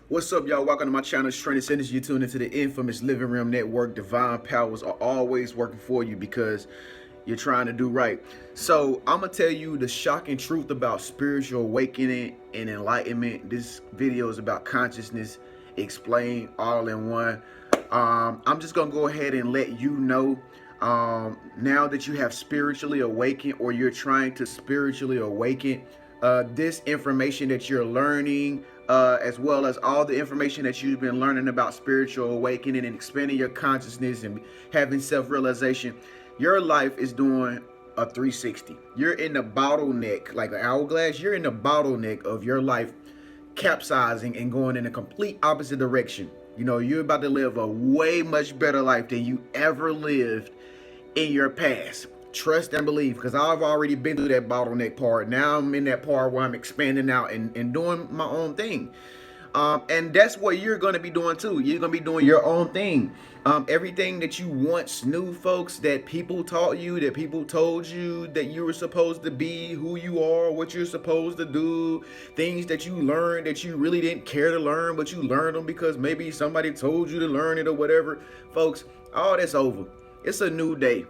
What's up, y'all? Welcome to my channel, Trenius. And you tune into the infamous Living Realm Network. Divine powers are always working for you because you're trying to do right. So I'm gonna tell you the shocking truth about spiritual awakening and enlightenment. This video is about consciousness explained all in one. I'm just gonna go ahead and let you know, now that you have spiritually awakened, or you're trying to spiritually awaken, this information that you're learning, as well as all the information that you've been learning about spiritual awakening and expanding your consciousness and having self-realization, your life is doing a 360. You're in the bottleneck, like an hourglass. You're in the bottleneck of your life capsizing and going in a complete opposite direction. You know, you're about to live a way much better life than you ever lived in your past. Trust and believe, because I've already been through that bottleneck part. Now I'm in that part where I'm expanding out and doing my own thing. And that's what you're going to be doing too. You're going to be doing your own thing. Everything that you once knew, folks, that people taught you, that people told you that you were supposed to be, who you are, what you're supposed to do, things that you learned that you really didn't care to learn, but you learned them because maybe somebody told you to learn it or whatever. Folks, all that's over. It's a new day.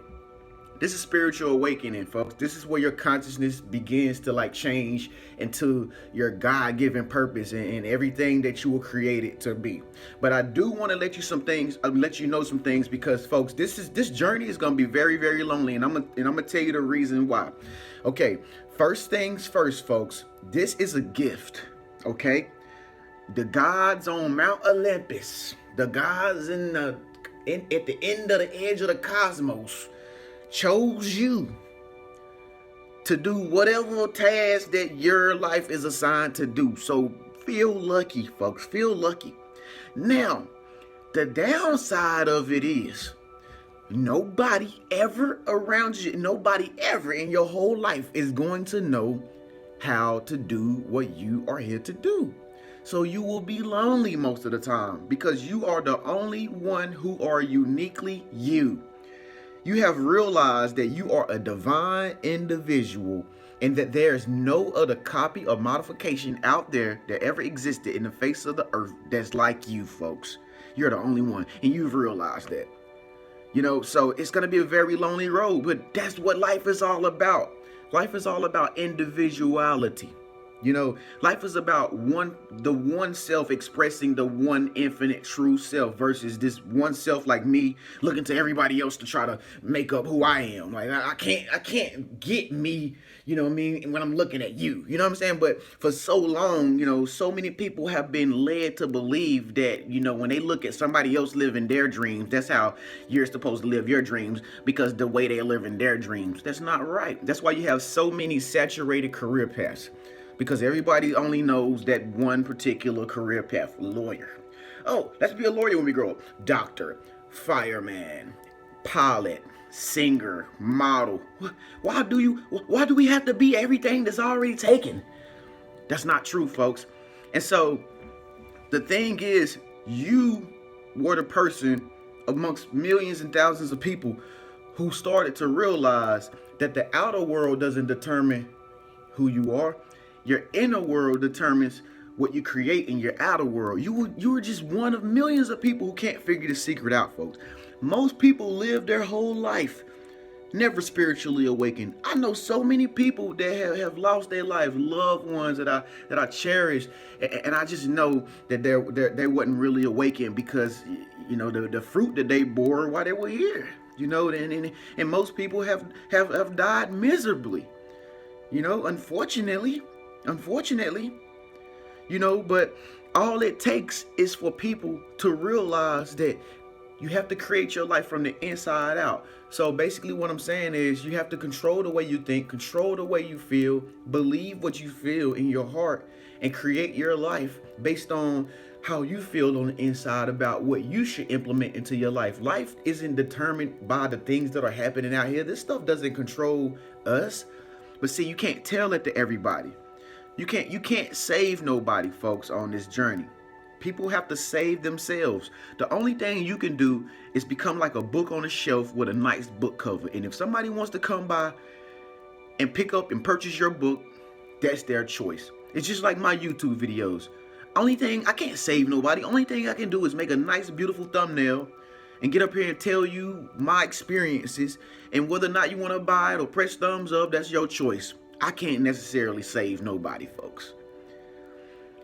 This is spiritual awakening, folks. This is where your consciousness begins to change into your God-given purpose and everything that you were created to be. But I do want to let you know some things, because folks, this journey is going to be very, very lonely, and I'm gonna tell you the reason why. Okay, first things first, folks. This is a gift. Okay, the gods on Mount Olympus, the gods at the end of the edge of the cosmos, chose you to do whatever task that your life is assigned to do. So feel lucky, folks. Feel lucky. Now, the downside of it is nobody ever around you, nobody ever in your whole life is going to know how to do what you are here to do. So you will be lonely most of the time, because you are the only one who are uniquely you. You have realized that you are a divine individual, and that there is no other copy or modification out there that ever existed in the face of the earth that's like you, folks. You're the only one, and you've realized that. You know, so it's going to be a very lonely road, but that's what life is all about. Life is all about individuality. You know, life is about the one self expressing the one infinite true self, versus this one self like me looking to everybody else to try to make up who I am. Like I can't get me, you know what I mean, when I'm looking at you. You know what I'm saying? But for so long, you know, so many people have been led to believe that, you know, when they look at somebody else living their dreams, that's how you're supposed to live your dreams, because the way they live in their dreams. That's not right. That's why you have so many saturated career paths. Because everybody only knows that one particular career path. Lawyer. Oh, let's be a lawyer when we grow up. Doctor, fireman, pilot, singer, model. Why do we have to be everything that's already taken? That's not true, folks. And so the thing is, you were the person amongst millions and thousands of people who started to realize that the outer world doesn't determine who you are. Your inner world determines what you create in your outer world. You were just one of millions of people who can't figure the secret out, folks. Most people live their whole life never spiritually awakened. I know so many people that have lost their life, loved ones that I cherish, and I just know that they wasn't really awakened, because, you know, the fruit that they bore while they were here. You know, and most people have died miserably. You know, unfortunately, you know, but all it takes is for people to realize that you have to create your life from the inside out. So basically what I'm saying is, you have to control the way you think, control the way you feel, believe what you feel in your heart, and create your life based on how you feel on the inside about what you should implement into your life. Life isn't determined by the things that are happening out here. This stuff doesn't control us. But see, you can't tell it to everybody. You can't save nobody, folks, on this journey. People have to save themselves. The only thing you can do is become like a book on a shelf with a nice book cover. And if somebody wants to come by and pick up and purchase your book, that's their choice. It's just like my YouTube videos. Only thing, I can't save nobody. Only thing I can do is make a nice, beautiful thumbnail and get up here and tell you my experiences, and whether or not you want to buy it or press thumbs up, that's your choice. I can't necessarily save nobody, folks.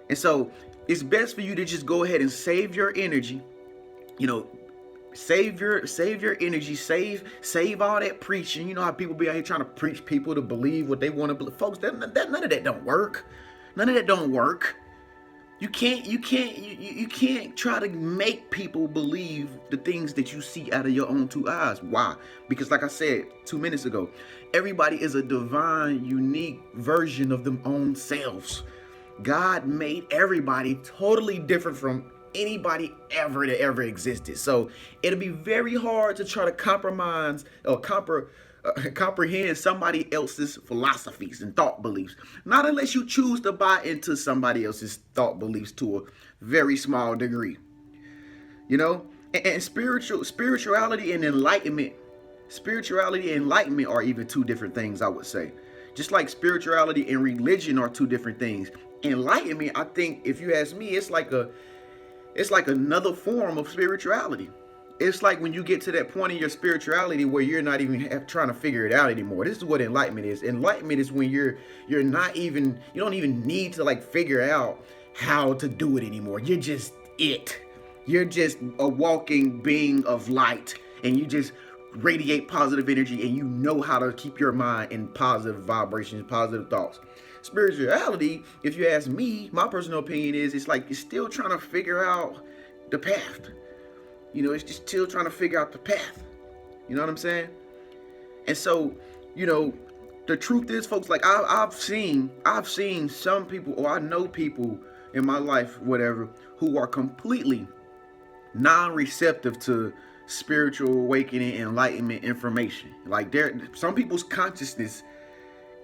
And so it's best for you to just go ahead and save your energy. You know, save your energy, save all that preaching. You know how people be out here trying to preach people to believe what they want to believe. Folks, none of that don't work. None of that don't work. You can't try to make people believe the things that you see out of your own two eyes. Why? Because like I said 2 minutes ago, everybody is a divine, unique version of them own selves. God made everybody totally different from anybody ever that ever existed. So it'll be very hard to try to compromise or comprehend somebody else's philosophies and thought beliefs. Not unless you choose to buy into somebody else's thought beliefs to a very small degree. You know, and spirituality and enlightenment are even two different things, I would say. Just like spirituality and religion are two different things. Enlightenment, I think, if you ask me, it's like another form of spirituality. It's like when you get to that point in your spirituality where you're not even trying to figure it out anymore. This is what enlightenment is. Enlightenment is when you don't even need to like figure out how to do it anymore. You're just it. You're just a walking being of light, and you just radiate positive energy, and you know how to keep your mind in positive vibrations, positive thoughts. Spirituality, if you ask me, my personal opinion is it's like you're still trying to figure out the path. You know, it's just still trying to figure out the path. You know what I'm saying? And so, you know, the truth is, folks, like I've seen some people, or I know people in my life, whatever, who are completely non-receptive to spiritual awakening, enlightenment information. Like some people's consciousness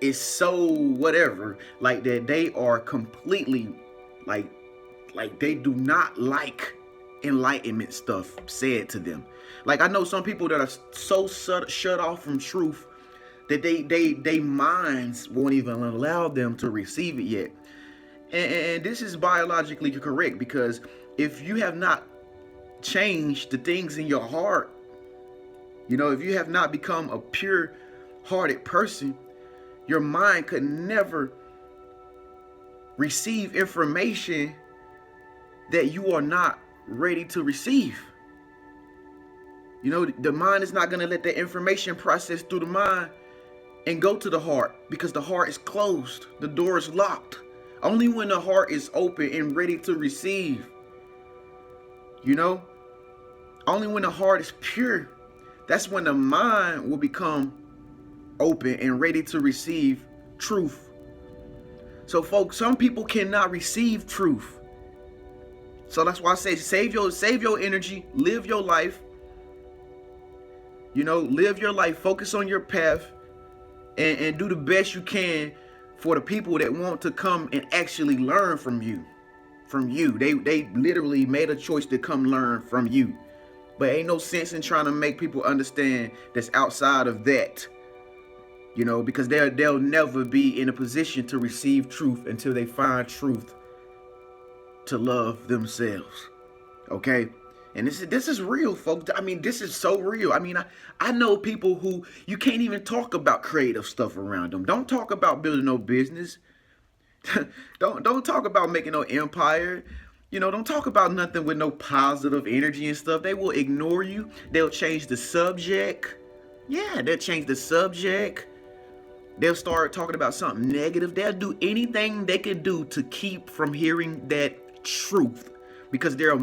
is so whatever, like that they are completely like they do not like enlightenment stuff said to them. Like I know some people that are so shut off from truth that they minds won't even allow them to receive it yet. And this is biologically correct, because if you have not changed the things in your heart, you know, if you have not become a pure hearted person, your mind could never receive information that you are not ready to receive. You know, the mind is not going to let that information process through the mind and go to the heart, because the heart is closed. The door is locked. Only when the heart is open and ready to receive, you know, only when the heart is pure, that's when the mind will become open and ready to receive truth. So folks, some people cannot receive truth. So that's why I say save your energy, live your life. You know, live your life, focus on your path, and do the best you can for the people that want to come and actually learn from you. They literally made a choice to come learn from you. But ain't no sense in trying to make people understand that's outside of that. You know, because they'll never be in a position to receive truth until they find truth to love themselves. Okay? And this is real, folks. I mean, this is so real. I mean, I know people who you can't even talk about creative stuff around them. Don't talk about building no business. don't talk about making no empire. You know, don't talk about nothing with no positive energy and stuff. They will ignore you. They'll change the subject. Yeah, they'll change the subject. They'll start talking about something negative. They'll do anything they can do to keep from hearing that truth, because their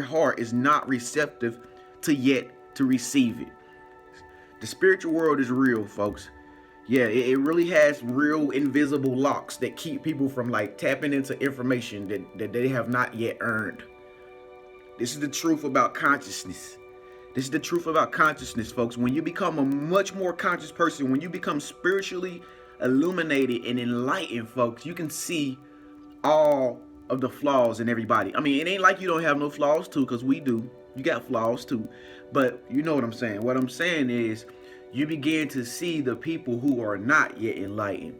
heart is not receptive to receive it. The spiritual world is real, folks. Yeah, it really has real invisible locks that keep people from like tapping into information that they have not yet earned. This is the truth about consciousness. This is the truth about consciousness, folks. When you become a much more conscious person, when you become spiritually illuminated and enlightened, folks, you can see all of the flaws in everybody. I mean, it ain't like you don't have no flaws too, because we do. You got flaws too. But you know what I'm saying. What I'm saying is you begin to see the people who are not yet enlightened.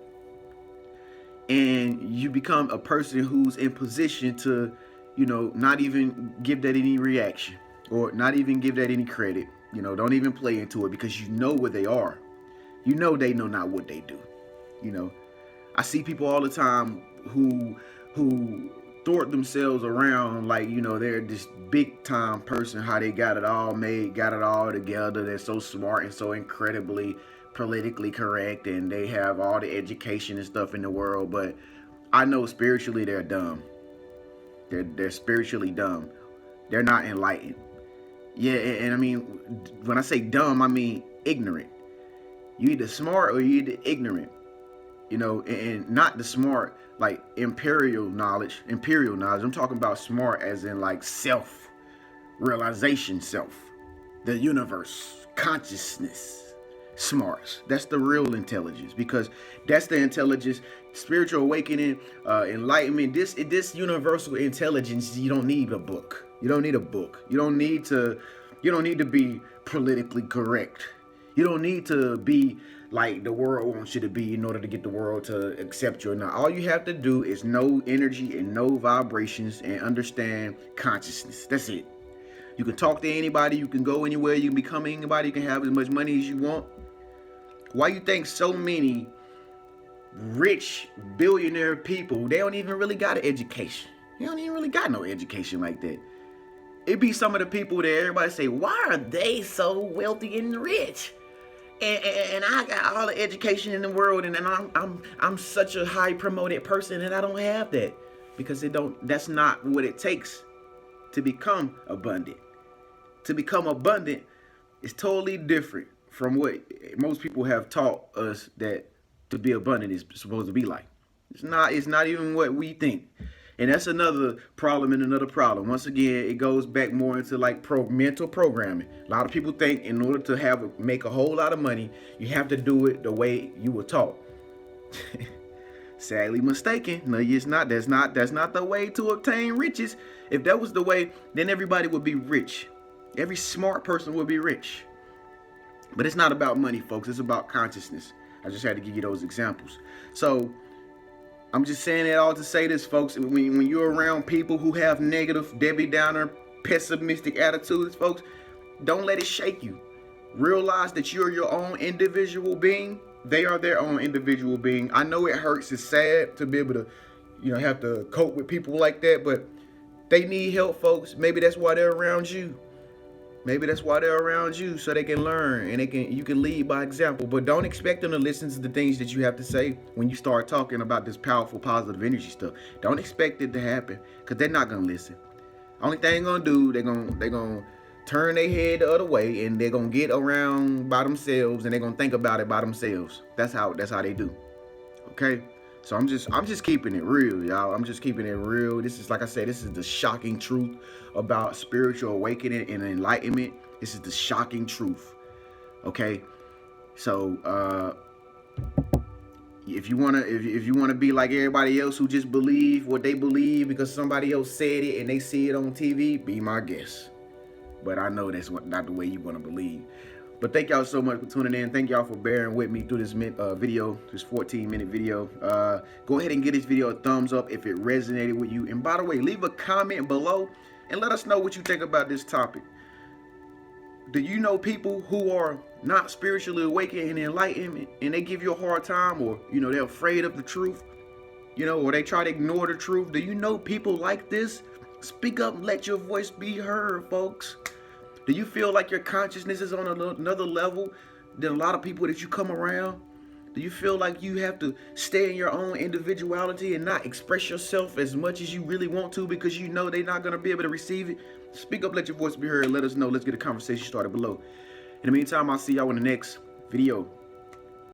and you become a person who's in position to, not even give that any reaction, or not even give that any credit. Don't even play into it, because you know where they are. They know not what they do. I see people all the time who thwart themselves around like, they're this big time person, how they got it all made, got it all together. They're so smart and so incredibly politically correct, and they have all the education and stuff in the world. But I know spiritually they're dumb. They're spiritually dumb. They're not enlightened. Yeah, and I mean, when I say dumb, I mean ignorant. You either smart or you either ignorant. And not the smart like imperial knowledge. I'm talking about smart as in like self realization, the universe, consciousness, smarts. That's the real intelligence, because that's the intelligence, spiritual awakening, enlightenment. This universal intelligence. You don't need a book. You don't need a book. You don't need to be politically correct. You don't need to be like the world wants you to be in order to get the world to accept you or not. All you have to do is know energy and know vibrations and understand consciousness. That's it. You can talk to anybody. You can go anywhere. You can become anybody. You can have as much money as you want. Why you think so many rich billionaire people, they don't even really got an education? They don't even really got no education like that. It be some of the people that everybody say, why are they so wealthy and rich? And I got all the education in the world, and I'm such a high promoted person, and I don't have that, because that's not what it takes to become abundant. To become abundant is totally different from what most people have taught us that to be abundant is supposed to be like. It's not even what we think. And that's another problem and another problem. Once again, it goes back more into like mental programming. A lot of people think in order to make a whole lot of money, you have to do it the way you were taught. Sadly mistaken. No, it's not. That's not the way to obtain riches. If that was the way, then everybody would be rich. Every smart person would be rich. But it's not about money, folks. It's about consciousness. I just had to give you those examples. So I'm just saying it all to say this, folks. When you're around people who have negative, Debbie Downer, pessimistic attitudes, folks, don't let it shake you. Realize that you're your own individual being. They are their own individual being. I know it hurts. It's sad to be able to, have to cope with people like that, but they need help, folks. Maybe that's why they're around you. Maybe that's why they're around you, so they can learn and you can lead by example. But don't expect them to listen to the things that you have to say when you start talking about this powerful, positive energy stuff. Don't expect it to happen, because they're not gonna listen. Only thing they're gonna do, they're gonna turn their head the other way, and they're gonna get around by themselves, and they're gonna think about it by themselves. That's how they do. Okay. So I'm just keeping it real, y'all. I'm just keeping it real. This is, like I said, this is the shocking truth about spiritual awakening and enlightenment. This is the shocking truth. Okay. So if you wanna be like everybody else who just believe what they believe because somebody else said it and they see it on TV, be my guest. But I know that's not the way you want to believe. But thank y'all so much for tuning in. Thank y'all for bearing with me through this video, this 14-minute video. Go ahead and give this video a thumbs up if it resonated with you. And by the way, leave a comment below and let us know what you think about this topic. Do you know people who are not spiritually awakened and enlightened, and they give you a hard time, or they're afraid of the truth, or they try to ignore the truth? Do you know people like this? Speak up and let your voice be heard, folks. Do you feel like your consciousness is on another level than a lot of people that you come around? Do you feel like you have to stay in your own individuality and not express yourself as much as you really want to because they're not going to be able to receive it? Speak up, let your voice be heard. Let us know. Let's get a conversation started below. In the meantime, I'll see y'all in the next video.